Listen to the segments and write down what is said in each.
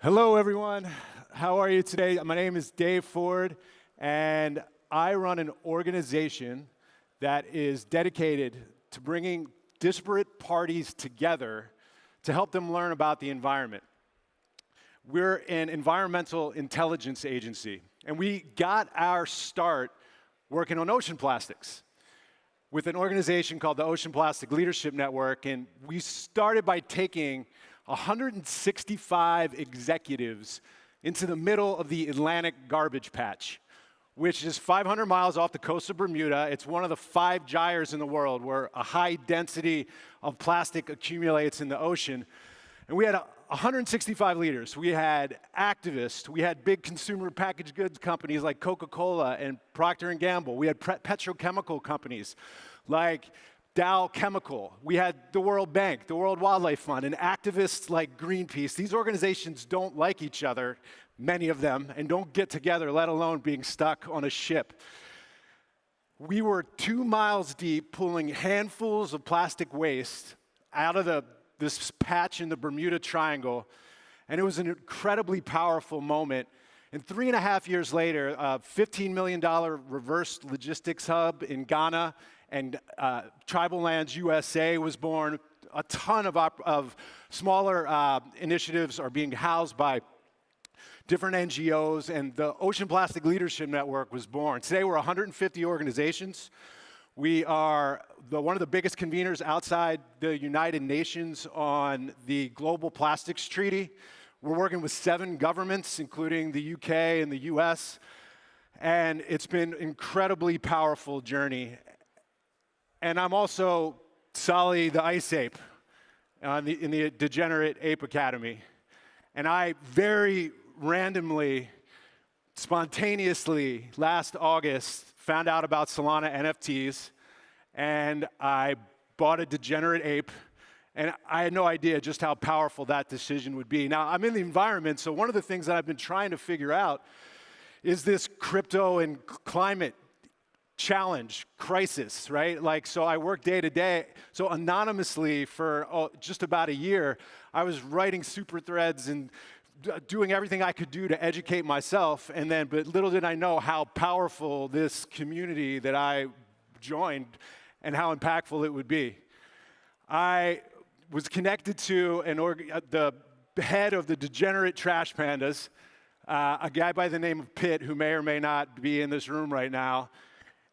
Hello, everyone. How are you today? My name is Dave Ford, and I run an organization that is dedicated to bringing disparate parties together to help them learn about the environment. We're an environmental intelligence agency, and we got our start working on ocean plastics with an organization called the Ocean Plastic Leadership Network, and we started by taking 165 executives into the middle of the Atlantic garbage patch, which is 500 miles off the coast of Bermuda. It's one of the 5 gyres in the world where a high density of plastic accumulates in the ocean. And we had 165 leaders. We had activists. We had big consumer packaged goods companies like Coca-Cola and Procter & Gamble. We had petrochemical companies like Dow Chemical. We had the World Bank, the World Wildlife Fund, and activists like Greenpeace. These organizations don't like each other, many of them, and don't get together, let alone being stuck on a ship. We were 2 miles deep pulling handfuls of plastic waste out of this patch in the Bermuda Triangle, and it was an incredibly powerful moment. And 3.5 years later, a $15 million reverse logistics hub in Ghana and Tribal Lands USA was born. A ton of smaller initiatives are being housed by different NGOs, and the Ocean Plastic Leadership Network was born. Today, we're 150 organizations. We are one of the biggest conveners outside the United Nations on the Global Plastics Treaty. We're working with 7 governments, including the UK and the US, and it's been an incredibly powerful journey. And I'm also Solly the Ice Ape in the Degenerate Ape Academy. And I very randomly, spontaneously, last August, found out about Solana NFTs, and I bought a degenerate ape, and I had no idea just how powerful that decision would be. Now, I'm in the environment, so one of the things that I've been trying to figure out is this crypto and climate challenge, crisis, right? So I work day to day. So anonymously for just about a year, I was writing super threads and doing everything I could do to educate myself. But little did I know how powerful this community that I joined and how impactful it would be. I was connected to the head of the Degenerate Trash Pandas, a guy by the name of Pitt, who may or may not be in this room right now.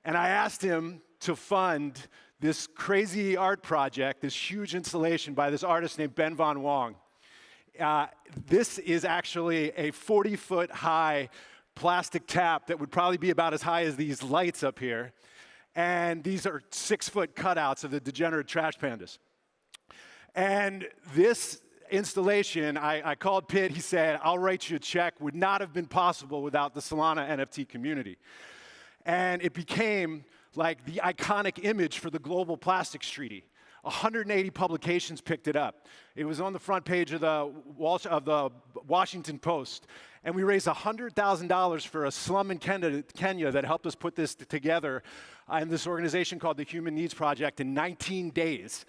And I asked him to fund this crazy art project, this huge installation by this artist named Ben Von Wong. This is actually a 40-foot high plastic tap that would probably be about as high as these lights up here. And these are 6-foot cutouts of the Degenerate Trash Pandas. And this installation, I called Pitt, he said, "I'll write you a check," would not have been possible without the Solana NFT community. And it became like the iconic image for the Global Plastics Treaty. 180 publications picked it up. It was on the front page of the Washington Post. And we raised $100,000 for a slum in Kenya that helped us put this together in this organization called the Human Needs Project in 19 days.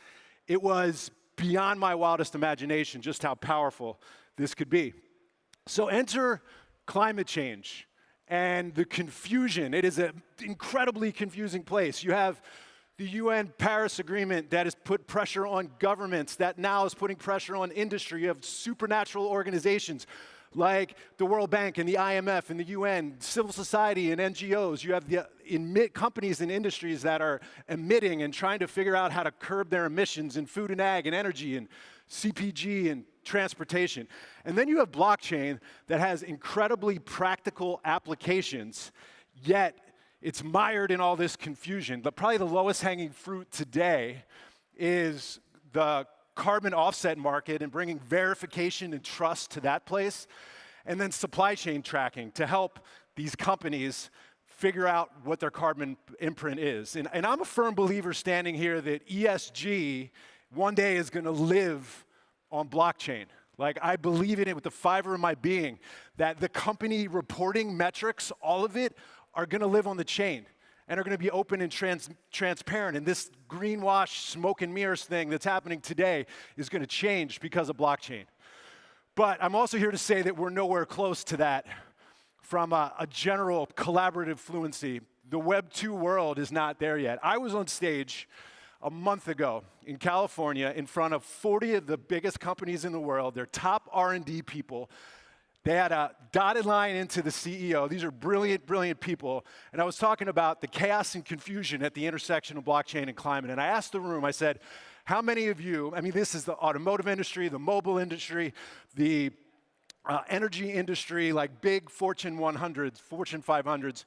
It was beyond my wildest imagination just how powerful this could be. So enter climate change and the confusion. It is an incredibly confusing place. You have the UN Paris Agreement that has put pressure on governments, that now is putting pressure on industry. You have supernatural organizations like the World Bank and the IMF and the UN, civil society and NGOs. You have the companies and industries that are emitting and trying to figure out how to curb their emissions in food and ag and energy and CPG and transportation. And then you have blockchain that has incredibly practical applications, yet it's mired in all this confusion. But probably the lowest hanging fruit today is the carbon offset market and bringing verification and trust to that place, and then supply chain tracking to help these companies figure out what their carbon imprint is. And I'm a firm believer standing here that ESG one day is going to live on blockchain. Like, I believe in it with the fiber of my being, that the company reporting metrics, all of it, are going to live on the chain and are going to be open and transparent. And this greenwash, smoke and mirrors thing that's happening today is going to change because of blockchain. But I'm also here to say that we're nowhere close to that from a general collaborative fluency. The Web 2 world is not there yet. I was on stage a month ago in California in front of 40 of the biggest companies in the world, their top R&D people. They had a dotted line into the CEO. These are brilliant, brilliant people. And I was talking about the chaos and confusion at the intersection of blockchain and climate. And I asked the room, I said, how many of you, I mean, this is the automotive industry, the mobile industry, the energy industry, like big Fortune 100s, Fortune 500s.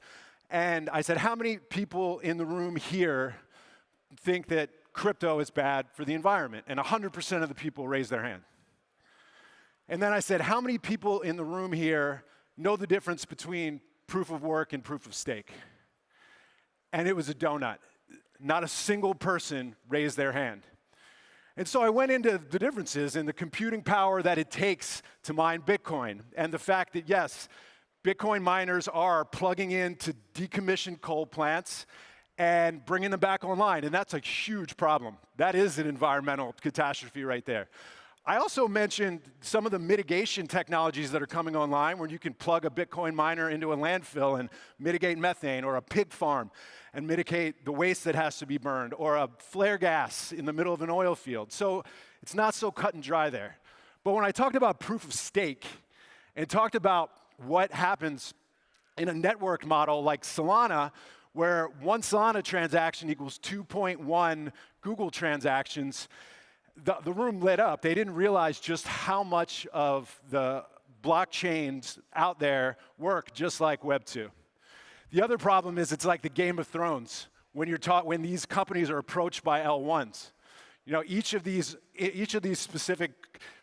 And I said, how many people in the room here think that crypto is bad for the environment? And 100% of the people raised their hand. And then I said, how many people in the room here know the difference between proof of work and proof of stake? And it was a donut. Not a single person raised their hand. And so I went into the differences in the computing power that it takes to mine Bitcoin, and the fact that, yes, Bitcoin miners are plugging into decommissioned coal plants and bringing them back online, and that's a huge problem. That is an environmental catastrophe right there. I also mentioned some of the mitigation technologies that are coming online where you can plug a Bitcoin miner into a landfill and mitigate methane, or a pig farm and mitigate the waste that has to be burned, or a flare gas in the middle of an oil field. So it's not so cut and dry there. But when I talked about proof of stake and talked about what happens in a network model like Solana, where one Solana transaction equals 2.1 Google transactions, the room lit up. They didn't realize just how much of the blockchains out there work just like Web 2. The other problem is it's like the Game of Thrones when these companies are approached by L1s. You know, each of these specific,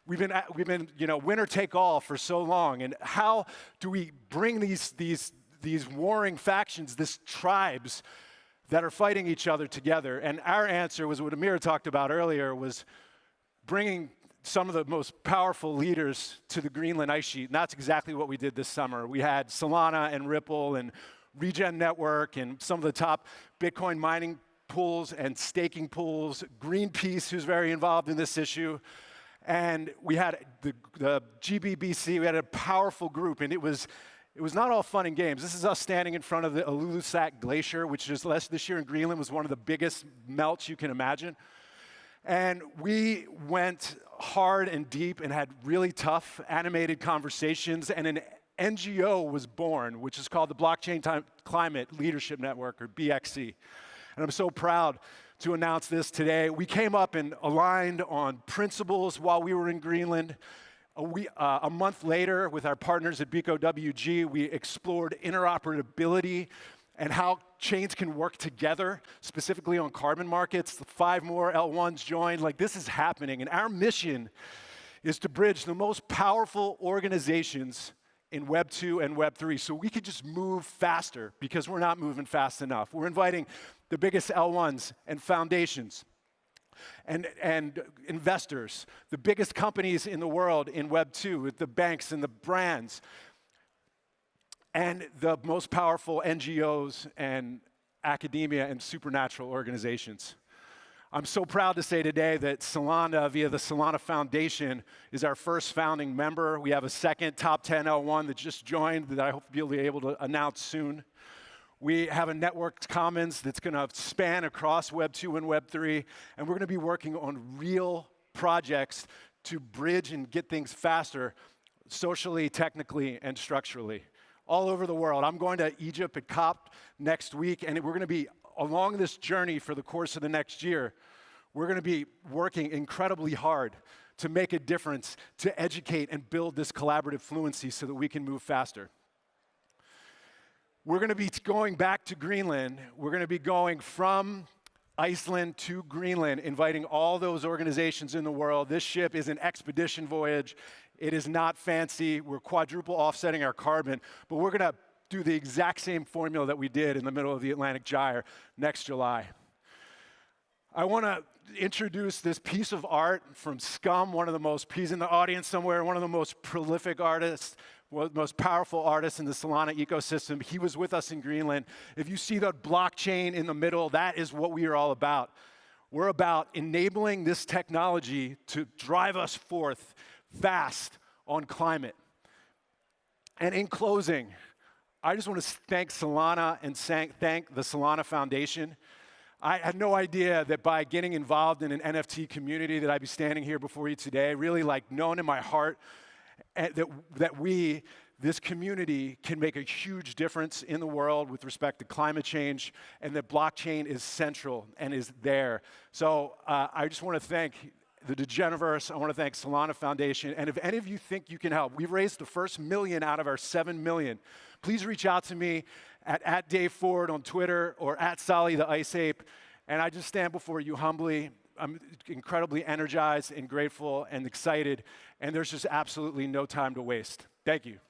we've been winner take all for so long, and how do we bring these warring factions, these tribes that are fighting each other together? And our answer was what Amir talked about earlier, was bringing some of the most powerful leaders to the Greenland ice sheet. And that's exactly what we did this summer. We had Solana and Ripple and Regen Network and some of the top Bitcoin mining pools and staking pools, Greenpeace, who's very involved in this issue. And we had the GBBC, we had a powerful group, and it was not all fun and games. This is us standing in front of the Ilulissat Glacier, which is this year in Greenland was one of the biggest melts you can imagine. And we went hard and deep and had really tough animated conversations, and an NGO was born, which is called the Blockchain Climate Leadership Network, or BXC. And I'm so proud to announce this today. We came up and aligned on principles while we were in Greenland. A month later, with our partners at BecoWG, we explored interoperability and how chains can work together, specifically on carbon markets. 5 more L1s joined. Like, this is happening. And our mission is to bridge the most powerful organizations in Web 2 and Web 3, so we could just move faster, because we're not moving fast enough. We're inviting the biggest L1s and foundations and investors, the biggest companies in the world in Web 2, with the banks and the brands, and the most powerful NGOs and academia and supernatural organizations. I'm so proud to say today that Solana, via the Solana Foundation, is our first founding member. We have a second top 10 L1 that just joined that I hope you'll be able to announce soon. We have a networked commons that's going to span across Web 2 and Web 3, and we're going to be working on real projects to bridge and get things faster, socially, technically, and structurally, all over the world. I'm going to Egypt at COP next week, and we're going to be along this journey for the course of the next year. We're going to be working incredibly hard to make a difference, to educate and build this collaborative fluency so that we can move faster. We're going to be going back to Greenland. We're going to be going from Iceland to Greenland, inviting all those organizations in the world. This ship is an expedition voyage. It is not fancy. We're quadruple offsetting our carbon, but we're going to do the exact same formula that we did in the middle of the Atlantic Gyre next July. I want to introduce this piece of art from Scum, he's in the audience somewhere, one of the most prolific artists, one of the most powerful artists in the Solana ecosystem. He was with us in Greenland. If you see the blockchain in the middle, that is what we are all about. We're about enabling this technology to drive us forth fast on climate. And in closing, I just want to thank Solana and thank the Solana Foundation. I had no idea that by getting involved in an NFT community that I'd be standing here before you today, really like knowing in my heart that we, this community, can make a huge difference in the world with respect to climate change, and that blockchain is central and is there. So I just want to thank the Degeneraverse. I want to thank Solana Foundation. And if any of you think you can help, we've raised the first $1 million out of our $7 million. Please reach out to me at Dave Ford on Twitter or at Solly the Ice Ape. And I just stand before you humbly. I'm incredibly energized and grateful and excited. And there's just absolutely no time to waste. Thank you.